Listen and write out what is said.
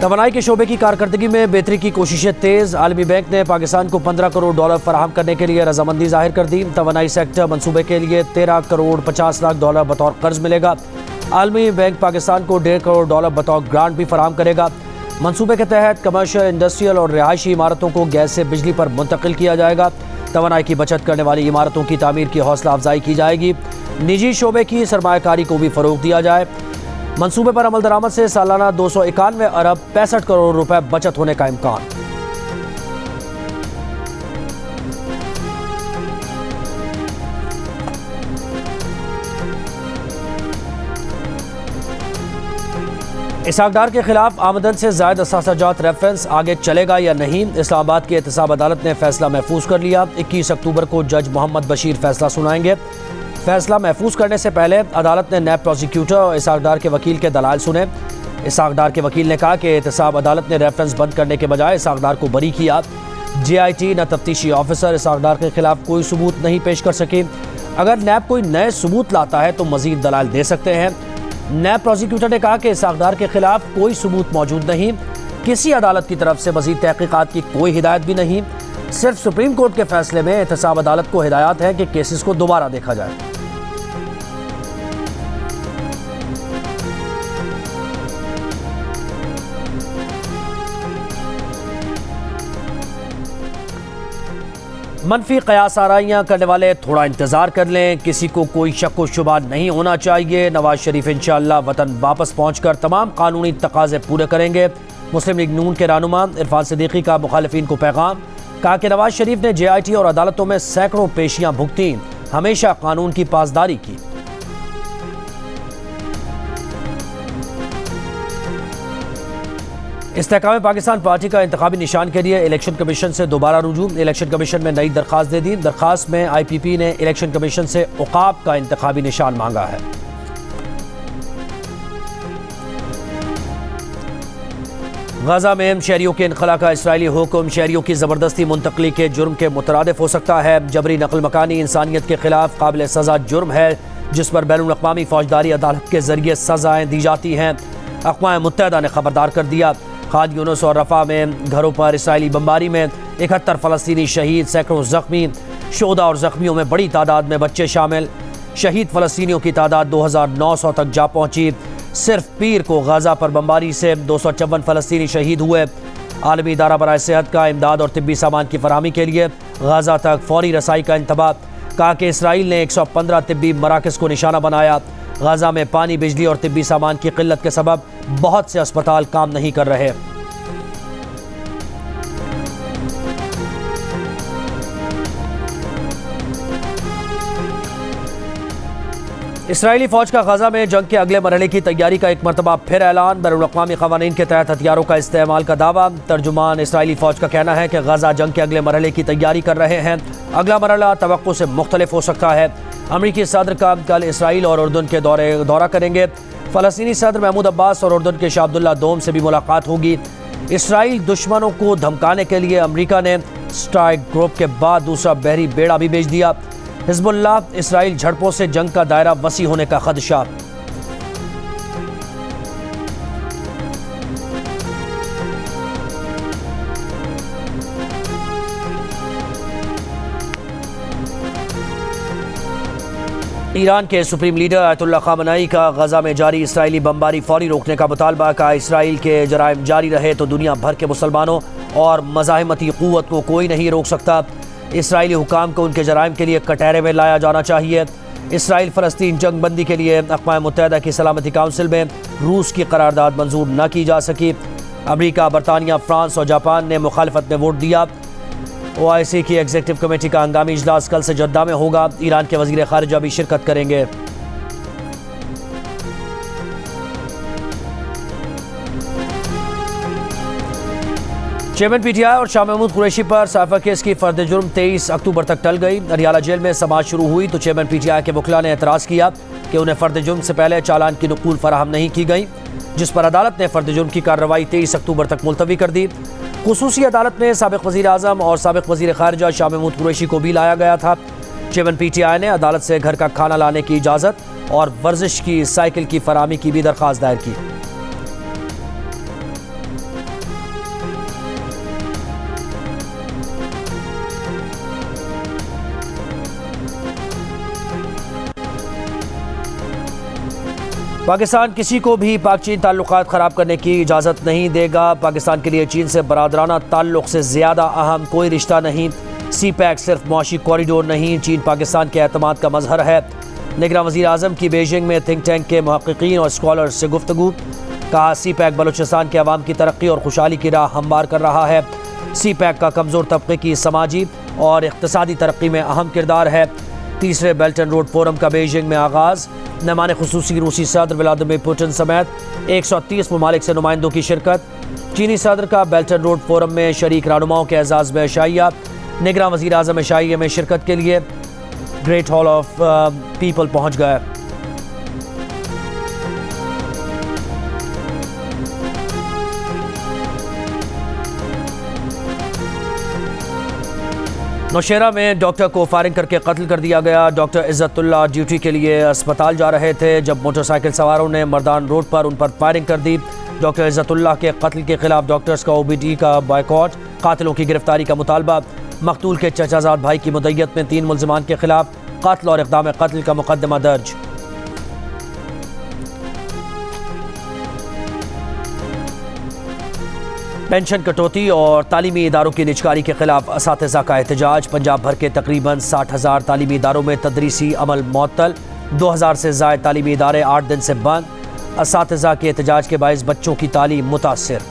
توانائی کے شعبے کی کارکردگی میں بہتری کی کوششیں تیز۔ عالمی بینک نے پاکستان کو 15 کروڑ ڈالر فراہم کرنے کے لیے رضامندی ظاہر کر دی۔ توانائی سیکٹر منصوبے کے لیے 13 کروڑ 50 لاکھ ڈالر بطور قرض ملے گا۔ عالمی بینک پاکستان کو 1.5 کروڑ ڈالر بطور گرانٹ بھی فراہم کرے گا۔ منصوبے کے تحت کمرشل، انڈسٹریل اور رہائشی عمارتوں کو گیس سے بجلی پر منتقل کیا جائے گا۔ توانائی کی بچت کرنے والی عمارتوں کی تعمیر کی حوصلہ افزائی کی جائے گی۔ نجی شعبے کی سرمایہ کاری کو بھی فروغ دیا جائے۔ منصوبے پر عمل درآمد سے سالانہ 291 ارب 65 کروڑ روپے بچت ہونے کا امکان۔ اسحاق ڈار کے خلاف آمدن سے زائد اثاثہ جات ریفرنس آگے چلے گا یا نہیں؟ اسلام آباد کی احتساب عدالت نے فیصلہ محفوظ کر لیا۔ 21 اکتوبر کو جج محمد بشیر فیصلہ سنائیں گے۔ فیصلہ محفوظ کرنے سے پہلے عدالت نے نیب پروسیکیوٹر اور اسحاق ڈار کے وکیل کے دلائل سنے۔ اسحاق ڈار کے وکیل نے کہا کہ احتساب عدالت نے ریفرنس بند کرنے کے بجائے اسحاق ڈار کو بری کیا۔ جے آئی ٹی نہ تفتیشی آفیسر اسحاق ڈار کے خلاف کوئی ثبوت نہیں پیش کر سکے۔ اگر نیب کوئی نئے ثبوت لاتا ہے تو مزید دلائل دے سکتے ہیں۔ نیب پروسیکیوٹر نے کہا کہ اسحاق ڈار کے خلاف کوئی ثبوت موجود نہیں، کسی عدالت کی طرف سے مزید تحقیقات کی کوئی ہدایت بھی نہیں، صرف سپریم کورٹ کے فیصلے میں احتساب عدالت کو ہدایات ہے کہ کیسز کو دوبارہ دیکھا جائے۔ منفی قیاس آرائیاں کرنے والے تھوڑا انتظار کر لیں، کسی کو کوئی شک و شبہ نہیں ہونا چاہیے۔ نواز شریف انشاءاللہ وطن واپس پہنچ کر تمام قانونی تقاضے پورے کریں گے۔ مسلم لیگ نون کے رہنما عرفان صدیقی کا مخالفین کو پیغام، کہا کہ نواز شریف نے جے آئی ٹی اور عدالتوں میں سینکڑوں پیشیاں بھگتیں، ہمیشہ قانون کی پاسداری کی۔ استحکام پاکستان پارٹی کا انتخابی نشان کے لیے الیکشن کمیشن سے دوبارہ رجوع۔ الیکشن کمیشن میں نئی درخواست دے دی۔ درخواست میں آئی پی پی نے الیکشن کمیشن سے عقاب کا انتخابی نشان مانگا ہے۔ غزہ میں شہریوں کے انخلا کا اسرائیلی حکم شہریوں کی زبردستی منتقلی کے جرم کے مترادف ہو سکتا ہے۔ جبری نقل مکانی انسانیت کے خلاف قابل سزا جرم ہے جس پر بین الاقوامی فوجداری عدالت کے ذریعے سزائیں دی جاتی ہیں۔ اقوام متحدہ نے خبردار کر دیا۔ خان یونس اور رفح میں گھروں پر اسرائیلی بمباری میں 71 فلسطینی شہید، سینکڑوں زخمی، شہداء اور زخمیوں میں بڑی تعداد میں بچے شامل۔ شہید فلسطینیوں کی تعداد 2900 تک جا پہنچی۔ صرف پیر کو غزہ پر بمباری سے 254 فلسطینی شہید ہوئے۔ عالمی ادارہ برائے صحت کا امداد اور طبی سامان کی فراہمی کے لیے غزہ تک فوری رسائی کا انتباہ، کہا کہ اسرائیل نے 115 طبی مراکز کو نشانہ بنایا۔ غزہ میں پانی، بجلی اور طبی سامان کی قلت کے سبب بہت سے اسپتال کام نہیں کر رہے۔ اسرائیلی فوج کا غزہ میں جنگ کے اگلے مرحلے کی تیاری کا ایک مرتبہ پھر اعلان۔ بین الاقوامی قوانین کے تحت ہتھیاروں کا استعمال کا دعویٰ۔ ترجمان اسرائیلی فوج کا کہنا ہے کہ غزہ جنگ کے اگلے مرحلے کی تیاری کر رہے ہیں۔ اگلا مرحلہ توقع سے مختلف ہو سکتا ہے۔ امریکی صدر کا کل اسرائیل اور اردن کے دورہ کریں گے۔ فلسطینی صدر محمود عباس اور اردن کے شاہ عبداللہ دوم سے بھی ملاقات ہوگی۔ اسرائیل دشمنوں کو دھمکانے کے لیے امریکہ نے اسٹرائک گروپ کے بعد دوسرا بحری بیڑا بھی بھیج دیا۔ حزب اللہ اسرائیل جھڑپوں سے جنگ کا دائرہ وسیع ہونے کا خدشہ۔ ایران کے سپریم لیڈر آیت اللہ خامنئی کا غزہ میں جاری اسرائیلی بمباری فوری روکنے کا مطالبہ، کا اسرائیل کے جرائم جاری رہے تو دنیا بھر کے مسلمانوں اور مزاحمتی قوت کو کوئی نہیں روک سکتا۔ اسرائیلی حکام کو ان کے جرائم کے لیے کٹہرے میں لایا جانا چاہیے۔ اسرائیل فلسطین جنگ بندی کے لیے اقوام متحدہ کی سلامتی کونسل میں روس کی قرارداد منظور نہ کی جا سکی۔ امریکہ، برطانیہ، فرانس اور جاپان نے مخالفت میں ووٹ دیا۔ OIC کی ایگزیکٹو کمیٹی کا ہنگامی اجلاس کل سے جدہ میں ہوگا۔ ایران کے وزیر خارجہ بھی شرکت کریں گے۔ چیئرمین پی ٹی آئی اور شاہ محمود قریشی پر سائفر کیس کی فرد جرم 23 اکتوبر تک ٹل گئی۔ اریالہ جیل میں سماعت شروع ہوئی تو چیئرمین پی ٹی آئی کے وکلاء نے اعتراض کیا کہ انہیں فرد جرم سے پہلے چالان کی نقول فراہم نہیں کی گئی، جس پر عدالت نے فرد جرم کی کارروائی 23 اکتوبر تک ملتوی کر دی۔ خصوصی عدالت میں سابق وزیر اعظم اور سابق وزیر خارجہ شاہ محمود قریشی کو بھی لایا گیا تھا۔ چیئرمین پی ٹی آئی نے عدالت سے گھر کا کھانا لانے کی اجازت اور ورزش کی سائیکل کی فراہمی کی بھی درخواست دائر کی۔ پاکستان کسی کو بھی پاک چین تعلقات خراب کرنے کی اجازت نہیں دے گا۔ پاکستان کے لیے چین سے برادرانہ تعلق سے زیادہ اہم کوئی رشتہ نہیں۔ سی پیک صرف معاشی کوریڈور نہیں، چین پاکستان کے اعتماد کا مظہر ہے۔ نگراں وزیر اعظم کی بیجنگ میں تھنک ٹینک کے محققین اور اسکالرز سے گفتگو۔ کہا سی پیک بلوچستان کے عوام کی ترقی اور خوشحالی کی راہ ہموار کر رہا ہے۔ سی پیک کا کمزور طبقے کی سماجی اور اقتصادی ترقی میں اہم کردار ہے۔ تیسرے بیلٹ اینڈ روڈ فورم کا بیجنگ میں آغاز۔ مہمان خصوصی روسی صدر ولادیمیر پوٹن سمیت 130 ممالک سے نمائندوں کی شرکت۔ چینی صدر کا بیلٹ اینڈ روڈ فورم میں شریک رہنماؤں کے اعزاز میں عشائیہ۔ نگراں وزیر اعظم عشائیے میں شرکت کے لیے گریٹ ہال آف پیپل پہنچ گئے۔ نوشہرہ میں ڈاکٹر کو فائرنگ کر کے قتل کر دیا گیا۔ ڈاکٹر عزت اللہ ڈیوٹی کے لیے اسپتال جا رہے تھے جب موٹر سائیکل سواروں نے مردان روڈ پر ان پر فائرنگ کر دی۔ ڈاکٹر عزت اللہ کے قتل کے خلاف ڈاکٹرز کا OPD کا بائیکاٹ، قاتلوں کی گرفتاری کا مطالبہ۔ مقتول کے چچا زاد بھائی کی مدعیت میں 3 ملزمان کے خلاف قتل اور اقدام قتل کا مقدمہ درج۔ پینشن کٹوتی اور تعلیمی اداروں کی نجکاری کے خلاف اساتذہ کا احتجاج۔ پنجاب بھر کے تقریباً 60,000 تعلیمی اداروں میں تدریسی عمل معطل۔ 2000 سے زائد تعلیمی ادارے 8 دن سے بند۔ اساتذہ کے احتجاج کے باعث بچوں کی تعلیم متاثر۔